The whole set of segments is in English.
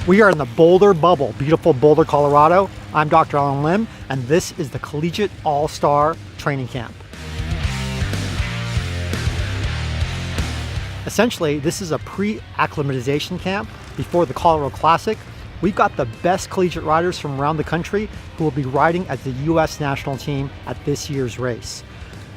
We are in the Boulder Bubble, beautiful Boulder, Colorado. I'm Dr. Allen Lim, and this is the Collegiate All Star Training Camp. Essentially, this is a pre-acclimatization camp before the Colorado Classic. We've got the best collegiate riders from around the country who will be riding as the U.S. national team at this year's race.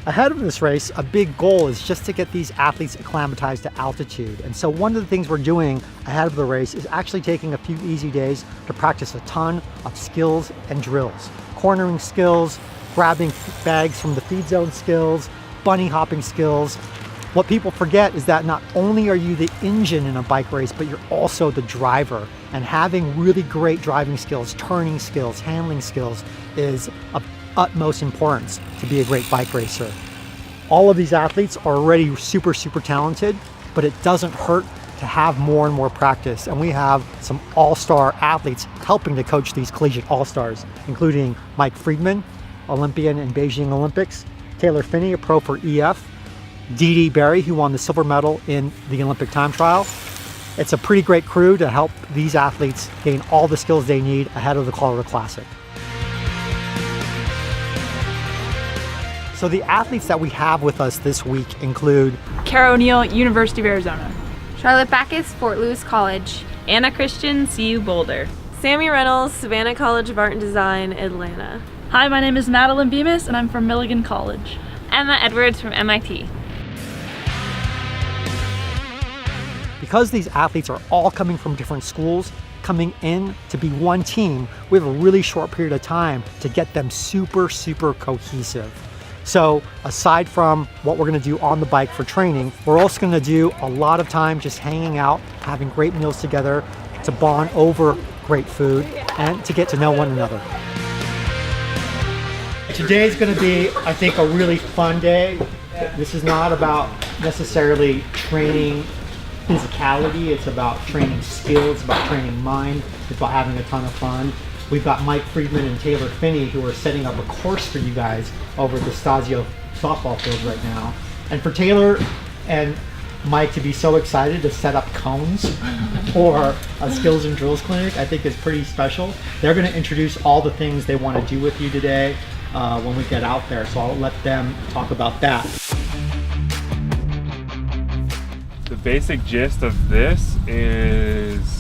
Ahead of this race, a big goal is just to get these athletes acclimatized to altitude. And so one of the things we're doing ahead of the race is actually taking a few easy days to practice a ton of skills and drills. Cornering skills, grabbing bags from the feed zone skills, bunny hopping skills. What people forget is that not only are you the engine in a bike race, but you're also the driver. And having really great driving skills, turning skills, handling skills is of utmost importance to be a great bike racer. All of these athletes are already super talented, but it doesn't hurt to have more and more practice. And we have some all-star athletes helping to coach these collegiate all-stars, including Mike Friedman, Olympian in Beijing Olympics, Taylor Phinney, a pro for EF, Dede Barry, who won the silver medal in the Olympic time trial. It's a pretty great crew to help these athletes gain all the skills they need ahead of the Colorado Classic. So the athletes that we have with us this week include Cara O'Neill, University of Arizona. Charlotte Backus, Fort Lewis College. Anna Christian, CU Boulder. Sammi Runnels, Savannah College of Art and Design, Atlanta. Hi, my name is Madeline Bemis and I'm from Milligan College. Emma Edwards from MIT. Because these athletes are all coming from different schools, coming in to be one team, we have a really short period of time to get them super cohesive. So aside from what we're gonna do on the bike for training, we're also gonna do a lot of time just hanging out, having great meals together, to bond over great food, and to get to know one another. Today's gonna be, I think, a really fun day. This is not about necessarily training physicality, it's about training skills, it's about training mind, it's about having a ton of fun. We've got Mike Friedman and Taylor Phinney who are setting up a course for you guys over at the Stasio softball field right now. And for Taylor and Mike to be so excited to set up cones for a skills and drills clinic, I think is pretty special. They're gonna introduce all the things they wanna do with you today when we get out there. So I'll let them talk about that. The basic gist of this is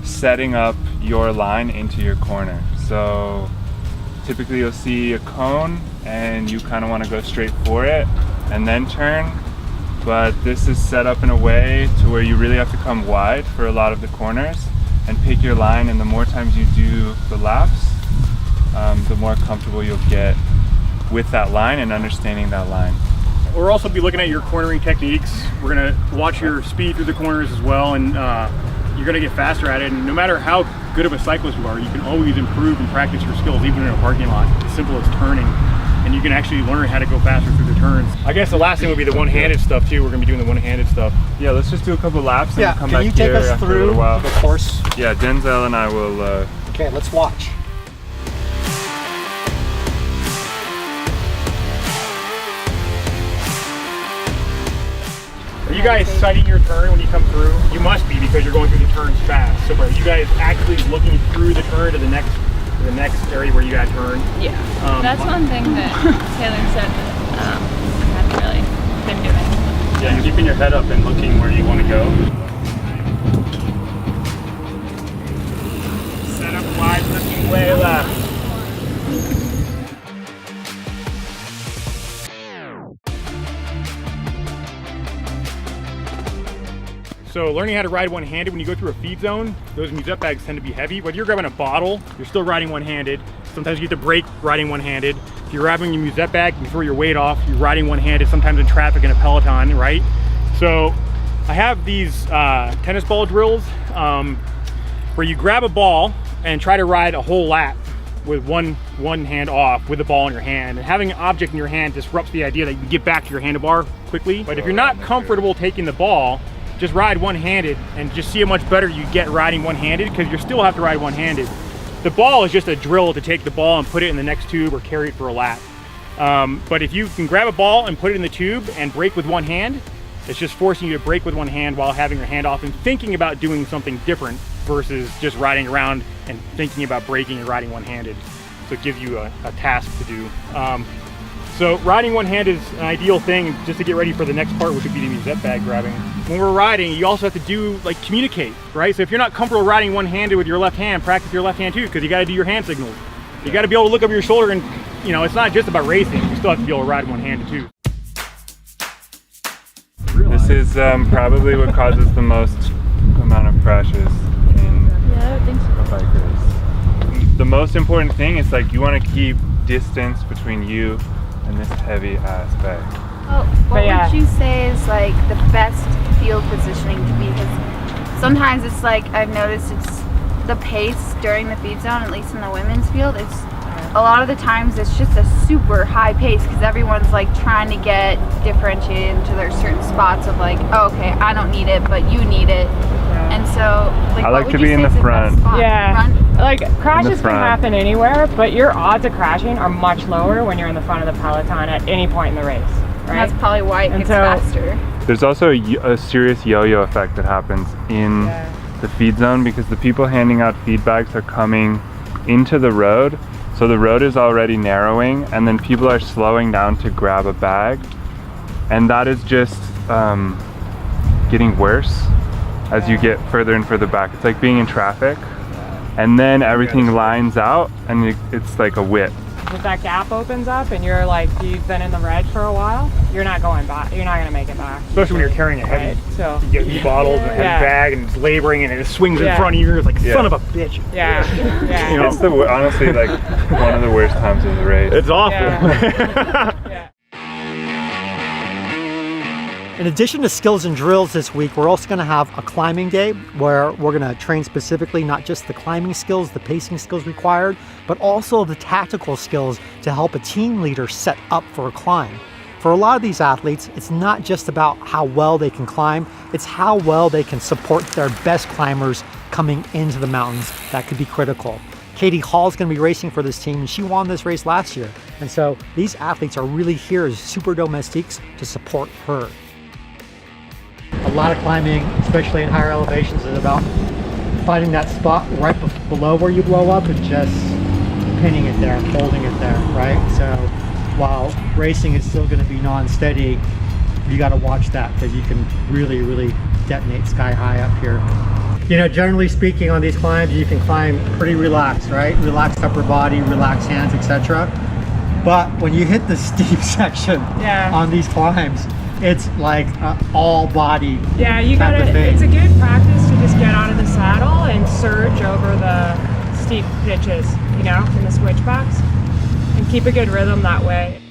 setting up your line into your corner. So typically you'll see a cone and you kind of want to go straight for it and then turn, but this is set up in a way to where you really have to come wide for a lot of the corners and pick your line, and the more times you do the laps, the more comfortable you'll get with that line and understanding that line. We'll also be looking at your cornering techniques. We're gonna watch your speed through the corners as well, and you're gonna get faster at it. And no matter how good of a cyclist you are, you can always improve and practice your skills, even in a parking lot, as simple as turning. And you can actually learn how to go faster through the turns. I guess the last thing would be the one-handed stuff too. We're gonna be doing the one-handed stuff. Yeah, let's just do a couple laps and come back here. Can you take us through the course? Yeah, Denzel and I will. Okay, let's watch. Are you guys sighting your turn when you come through? You must be, because you're going through the turns fast. So are you guys actually looking through the turn to the next area where you got to turn? Yeah, that's one thing that Taylor said that I haven't really been doing. Yeah, keeping your head up and looking where you want to go. Set up wide, looking way left. So learning how to ride one-handed when you go through a feed zone, those musette bags tend to be heavy. Whether you're grabbing a bottle, you're still riding one-handed. Sometimes you get to brake riding one-handed. If you're grabbing your musette bag, you throw your weight off, you're riding one-handed, sometimes in traffic in a Peloton, right? So I have these tennis ball drills where you grab a ball and try to ride a whole lap with one hand off with the ball in your hand. And having an object in your hand disrupts the idea that you can get back to your handlebar quickly. But if you're not comfortable taking the ball, just ride one-handed and just see how much better you get riding one-handed, because you still have to ride one-handed. The ball is just a drill to take the ball and put it in the next tube or carry it for a lap. But if you can grab a ball and put it in the tube and brake with one hand, it's just forcing you to brake with one hand while having your hand off and thinking about doing something different versus just riding around and thinking about braking and riding one-handed. So it gives you a task to do. So riding one-handed is an ideal thing just to get ready for the next part, which would be the musette bag grabbing. When we're riding, you also have to communicate, right? So if you're not comfortable riding one-handed with your left hand, practice your left hand too, because you got to do your hand signals. You got to be able to look over your shoulder, and it's not just about racing. You still have to be able to ride one-handed too. This is probably what causes the most amount of crashes in Yeah, I think so. a bike race. The most important thing is you want to keep distance between you and this heavy ass bag. Well, what would you say is the best field positioning to be? Because sometimes it's I've noticed it's the pace during the feed zone, at least in the women's field, it's a lot of the times it's just a super high pace because everyone's trying to get differentiated into their certain spots of oh, okay, I don't need it, but you need it. And so I like to be in the front. Yeah, crashes can happen anywhere, but your odds of crashing are much lower when you're in the front of the peloton at any point in the race, right? And that's probably why it gets faster. There's also a serious yo-yo effect that happens in the feed zone because the people handing out feed bags are coming into the road, so the road is already narrowing, and then people are slowing down to grab a bag, and that is just getting worse as you get further and further back. It's like being in traffic, and then everything lines out, and it's like a whip. If that gap opens up and you're you've been in the red for a while, you're not going back. You're not going to make it back. Especially when you're carrying a heavy, so you get 2 bottles and a heavy bag, and it's laboring, and it swings in front of you. It's son of a bitch. Yeah. It's honestly one of the worst times of the race. It's awful. Yeah. In addition to skills and drills this week, we're also going to have a climbing day where we're going to train specifically not just the climbing skills, the pacing skills required, but also the tactical skills to help a team leader set up for a climb. For a lot of these athletes, it's not just about how well they can climb, it's how well they can support their best climbers coming into the mountains that could be critical. Katie Hall's going to be racing for this team, and she won this race last year. And so these athletes are really here as super domestiques to support her. A lot of climbing, especially in higher elevations, is about finding that spot right below where you blow up and just pinning it there, holding it there, right? So while racing is still going to be non-steady, you got to watch that because you can really, really detonate sky high up here. Generally speaking, on these climbs, you can climb pretty relaxed, right? Relaxed upper body, relaxed hands, etc. But when you hit the steep section on these climbs, it's all body. Yeah, you gotta, it's a good practice to just get out of the saddle and surge over the steep pitches, in the switchbacks, and keep a good rhythm that way.